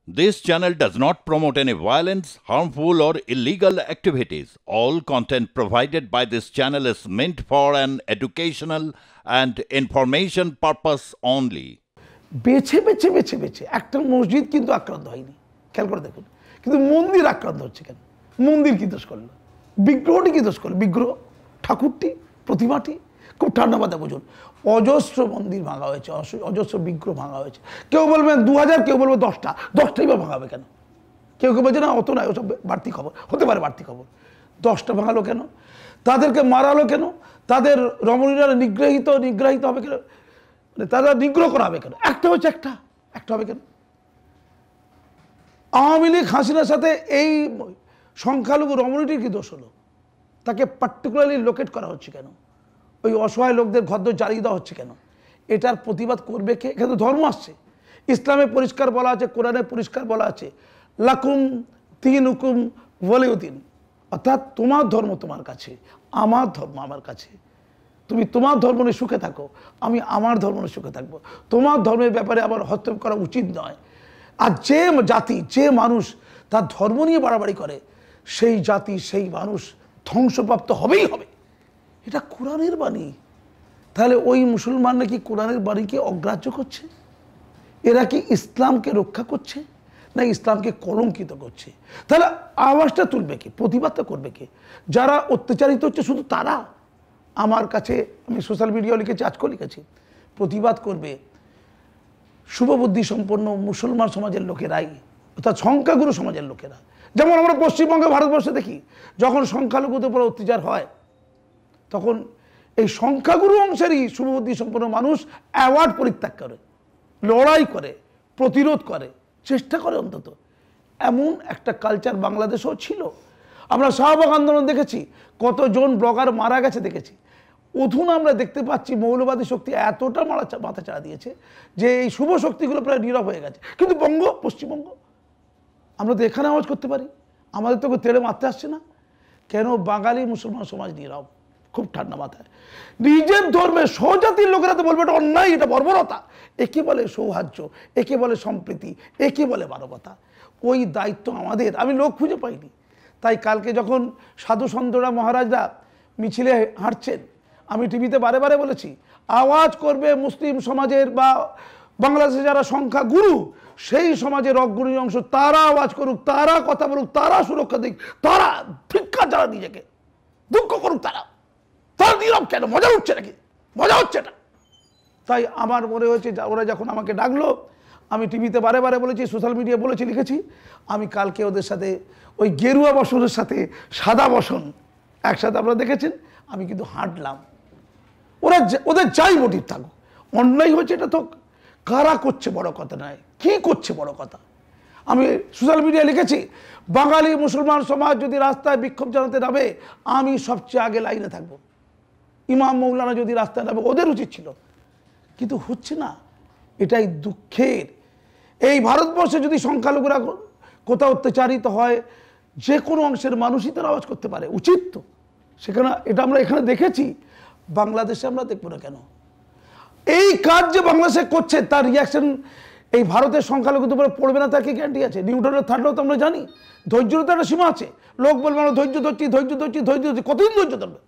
This channel does not promote any violence, harmful, or illegal activities. All content provided by this channel is meant for an educational and information purpose only. বেছে বেছে বেছে বেছে একটা মসজিদ কিন্তু আক্রান্ত হয়নি, খেয়াল করে দেখুন, কিন্তু মন্দির আক্রান্ত হচ্ছে কেন? মন্দির কি দোষ করলো? বিগ্রহটি কি দোষ করলো? বিগ্রহ, ঠাকুরটি, প্রতিমাটি, খুব ঠান্ডা মাথায় বুঝুন। অজস্র মন্দির ভাঙা হয়েছে, অজস্র বিগ্রহ ভাঙা হয়েছে। কেউ বলবেন 2000, কেউ বলবে 10টাই বা ভাঙাবে কেন? কেউ কেউ বলছে না অত নয়, ওসব বাড়তি খবর, হতে পারে বাড়তি খবর। 10টা ভাঙালো কেন? তাদেরকে মারালো কেন? তাদের রমণীরা নিগ্রহিত হবে কেন? তারা নিগ্রহ করা হবে কেন? একটা হচ্ছে একটা হবে কেন? আওয়ামী লীগ হাসিনার সাথে এই সংখ্যালঘু রমণীটির কি দোষ হলো? তাকে পার্টিকুলারলি লোকেট করা হচ্ছে কেন? ওই অসহায় লোকদের ঘরদোর জ্বালিয়ে দেওয়া হচ্ছে কেন? এটার প্রতিবাদ করবে কে? এখানে তো ধর্ম আসছে, ইসলামে পরিষ্কার বলা আছে, কোরআনে পরিষ্কার বলা আছে, লাকুম তিন হুকুম ওয়ালিউদ্দিন, অর্থাৎ তোমার ধর্ম তোমার কাছে, আমার ধর্ম আমার কাছে। তুমি তোমার ধর্ম নিয়ে সুখে থাকো, আমি আমার ধর্ম নিয়ে সুখে থাকবো। তোমার ধর্মের ব্যাপারে আমার হস্তক্ষেপ করা উচিত নয়। আর যে জাতি, যে মানুষ তার ধর্ম নিয়ে বাড়াবাড়ি করে, সেই জাতি, সেই মানুষ ধ্বংসপ্রাপ্ত হবেই হবে। এটা কোরআনের বাণী। তাহলে ওই মুসলমান নাকি কোরআনের বাণীকে অগ্রাহ্য করছে? এরা কি ইসলামকে রক্ষা করছে না ইসলামকে কলঙ্কিত করছে? তাহলে আওয়াজটা তুলবে কে? প্রতিবাদটা করবে কে? যারা অত্যাচারিত হচ্ছে শুধু তারা? আমার কাছে, আমি সোশ্যাল মিডিয়াও লিখেছি, আজকেও লিখেছি, প্রতিবাদ করবে শুভবুদ্ধি সম্পন্ন মুসলমান সমাজের লোকেরাই, অর্থাৎ সংখ্যাগুরু সমাজের লোকেরা। যেমন আমরা পশ্চিমবঙ্গে, ভারতবর্ষে দেখি, যখন সংখ্যালঘুদের উপর অত্যাচার হয়, তখন এই সংখ্যাগুরু অংশেরই শুভবুদ্ধি সম্পন্ন মানুষ অ্যাওয়ার্ড পরিত্যাগ করে, লড়াই করে, প্রতিরোধ করে, চেষ্টা করে অন্তত। এমন একটা কালচার বাংলাদেশেও ছিল। আমরা শাহবাগ আন্দোলন দেখেছি, কতজন ব্লগার মারা গেছে দেখেছি। অধুনা আমরা দেখতে পাচ্ছি মৌলবাদী শক্তি এতটা মাথা চাড়া দিয়েছে যে এই শুভ শক্তিগুলো প্রায় নীরব হয়ে গেছে। কিন্তু পশ্চিমবঙ্গ, আমরা তো এখানে আওয়াজ করতে পারি, আমাদের তো তেড়ে মারতে আসছে না কেন? বাঙালি মুসলমান সমাজ নীরব, খুব ঠান্ডা মাথায়। নিজের ধর্মের স্বজাতির লোকেরা তো বলবে এটা অন্যায়, এটা বর্বরতা। একে বলে সৌহার্দ্য, একে বলে সম্প্রীতি, একে বলে মানবতা। ওই দায়িত্ব আমাদের। আমি লোক খুঁজে পাইনি, তাই কালকে যখন সাধু সন্তরা মহারাজরা মিছিলে হাঁটছেন, আমি টিভিতে বারে বারে বলেছি, আওয়াজ করবে মুসলিম সমাজের বা বাংলাদেশে যারা সংখ্যা গুরু, সেই সমাজের অগ্রণী অংশ, তারা আওয়াজ করুক, তারা কথা বলুক, তারা সুরক্ষা দিক, তারা ধিক্কার যারা নিজেকে দুঃখ করুক, তারা নীরব কেন? মজা উঠছে নাকি? মজা হচ্ছে না। তাই আমার মনে হয়েছে ওরা যখন আমাকে ডাকলো, আমি টিভিতে বারে বারে বলেছি, সোশ্যাল মিডিয়া বলেছি, লিখেছি, আমি কালকে ওদের সাথে ওই গেরুয়া বসনের সাথে সাদা বসন একসাথে আপনারা দেখেছেন, আমি কিন্তু হাঁটলাম। ওদের যাই মোটিভ থাকুক, অন্যায় হচ্ছে এটা তো কারা করছে বড় কথা নয়, কি করছে বড় কথা। আমি সোশ্যাল মিডিয়ায় লিখেছি, বাঙালি মুসলমান সমাজ যদি রাস্তায় বিক্ষোভ জানাতে নামে, আমি সবচেয়ে আগে লাইনে থাকবো। ইমাম মৌলানা যদি রাস্তায় নামে, ওদের উচিত ছিল, কিন্তু হচ্ছে না। এটাই দুঃখের। এই ভারতবর্ষে যদি সংখ্যালঘুরা কোথাও অত্যাচারিত হয়, যে কোনো অংশের মানুষই তার আওয়াজ করতে পারে, উচিত তো। সেখানে এটা আমরা এখানে দেখেছি, বাংলাদেশে আমরা দেখবো না কেন? এই কাজ যে বাংলাদেশে করছে, তার রিয়াকশন এই ভারতের সংখ্যালঘুদের উপরে পড়বে না, তার কি গ্যারান্টি আছে? নিউটনের থার্ড ল তো আমরা জানি, ধৈর্যের তো একটা সীমা আছে। লোক বলবে আমরা ধৈর্য ধরছি, কতদিন ধৈর্য ধরবে?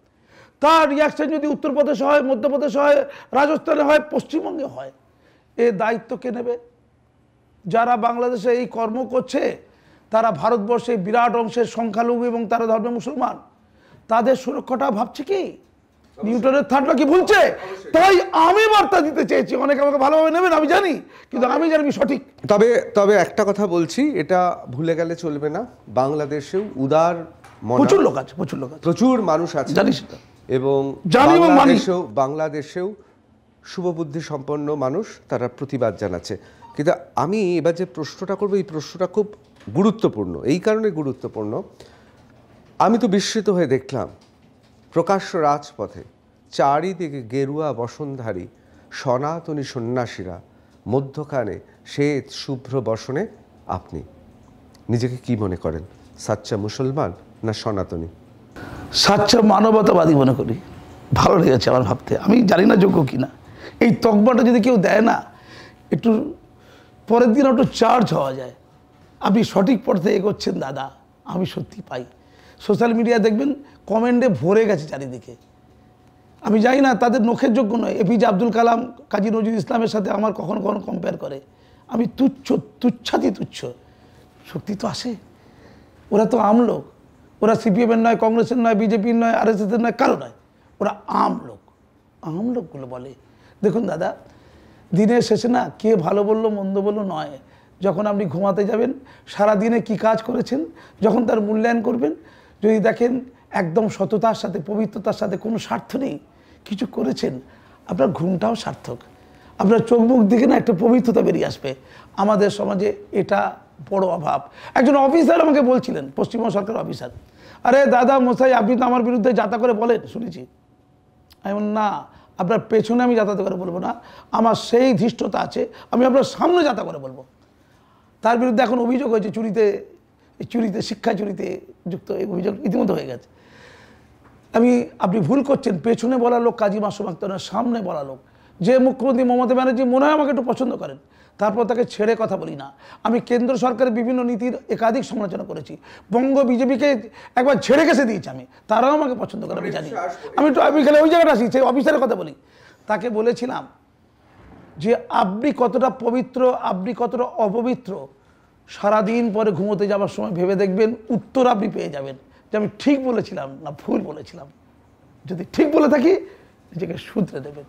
তার রিয়াকশন যদি উত্তরপ্রদেশে হয়, মধ্যপ্রদেশে হয়, রাজস্থানে হয়, পশ্চিমবঙ্গে হয়, এ দায়িত্ব কে নেবে? যারা বাংলাদেশে এই কর্ম করছে, তারা ভারতবর্ষে বিরাট অংশের সংখ্যালঘু এবং তারা ধর্মে মুসলমান, তাদের সুরক্ষাটা ভাবছে কি? নিউটনের থার্ড ল কি ভুলছে? তাই আমি বার্তা দিতে চেয়েছি, অনেকে আমাকে ভালোভাবে নেবেন আমি জানি, কিন্তু আমি জানি সঠিক। তবে একটা কথা বলছি, এটা ভুলে গেলে চলবে না, বাংলাদেশেও উদার প্রচুর লোক আছে, প্রচুর মানুষ আছে, জানি সেটা, এবং বাংলাদেশেও শুভবুদ্ধি সম্পন্ন মানুষ, তারা প্রতিবাদ জানাচ্ছে। কিন্তু আমি এবার যে প্রশ্নটা করবো, এই প্রশ্নটা খুব গুরুত্বপূর্ণ। এই কারণে গুরুত্বপূর্ণ, আমি তো বিস্মিত হয়ে দেখলাম প্রকাশ্য রাজপথে চারিদিকে গেরুয়া বসনধারী সনাতনী সন্ন্যাসীরা, মধ্যখানে শ্বেত শুভ্র বসনে আপনি। নিজেকে কি মনে করেন, সাচ্চা মুসলমান না সনাতনী? সাচ্চা মানবতাবাদী মনে করি। ভালো লেগেছে আমার ভাবতে, আমি জানি না যোগ্য কিনা। এই তকমাটা যদি কেউ দেয় না, একটু পরের দিন একটু চার্জ হওয়া যায়, আপনি সঠিক পথে এগোচ্ছেন দাদা, আমি সত্যি পাই। সোশ্যাল মিডিয়া দেখবেন কমেন্টে ভরে গেছে চারিদিকে। আমি জানি না তাদের নখের যোগ্য নয়। এপিজে আব্দুল কালাম কাজী নজরুল ইসলামের সাথে আমার কখনো কখনো কম্পেয়ার করে। আমি তুচ্ছাতি তুচ্ছ। শক্তি তো আসে। ওরা তো আমলোক, ওরা সিপিএমের নয়, কংগ্রেসের নয়, বিজেপির নয়, আরএসএসের নয়, কারো নয়, ওরা আমলোকগুলো বলে। দেখুন দাদা, দিনের শেষে না কে ভালো বললো মন্দ বললো নয়, যখন আপনি ঘুমাতে যাবেন সারা দিনে কী কাজ করেছেন যখন তার মূল্যায়ন করবেন, যদি দেখেন একদম সততার সাথে পবিত্রতার সাথে কোনো স্বার্থ নেই কিছু করেছেন, আপনার ঘুমটাও সার্থক। আপনার চোখ মুখ দিকে না একটা পবিত্রতা বেরিয়ে আসবে। আমাদের সমাজে এটা বড় অভাব। একজন অফিসার আমাকে বলছিলেন, পশ্চিমবঙ্গ সরকার অফিসার, আরে দাদা মশাই আপনি তো আমার বিরুদ্ধে যাতা করে বলেন শুনেছি। আমি বললাম না, আপনার পেছনে আমি যাতায়াত করে বলবো না, আমার সেই ধৃষ্টতা আছে, আমি আপনার সামনে যাতা করে বলবো। তার বিরুদ্ধে এখন অভিযোগ হয়েছে চুরিতে শিক্ষা চুরিতে যুক্ত, এই অভিযোগ ইতিমধ্যে হয়ে গেছে। আপনি ভুল করছেন, পেছনে বলা লোক কাজী মাসুম আক্তার, সামনে বলা লোক। যে মুখ্যমন্ত্রী মমতা ব্যানার্জি মনে হয় আমাকে একটু পছন্দ করেন, তারপর তাকে ছেড়ে কথা বলি না। আমি কেন্দ্র সরকারের বিভিন্ন নীতির একাধিক সমালোচনা করেছি। বঙ্গ বিজেপিকে একবার ছেড়ে গেছে দিয়েছি আমি, তারাও আমাকে পছন্দ করে, আমি জানি। আমি খালি ওই জায়গাটা আসি, সেই অফিসারের কথা বলি। তাকে বলেছিলাম যে আপনি কতটা পবিত্র, আপনি কতটা অপবিত্র, সারাদিন পরে ঘুমোতে যাওয়ার সময় ভেবে দেখবেন, উত্তর আপনি পেয়ে যাবেন যে আমি ঠিক বলেছিলাম না ভুল বলেছিলাম। যদি ঠিক বলে থাকি নিজেকে শুধরে দেবেন।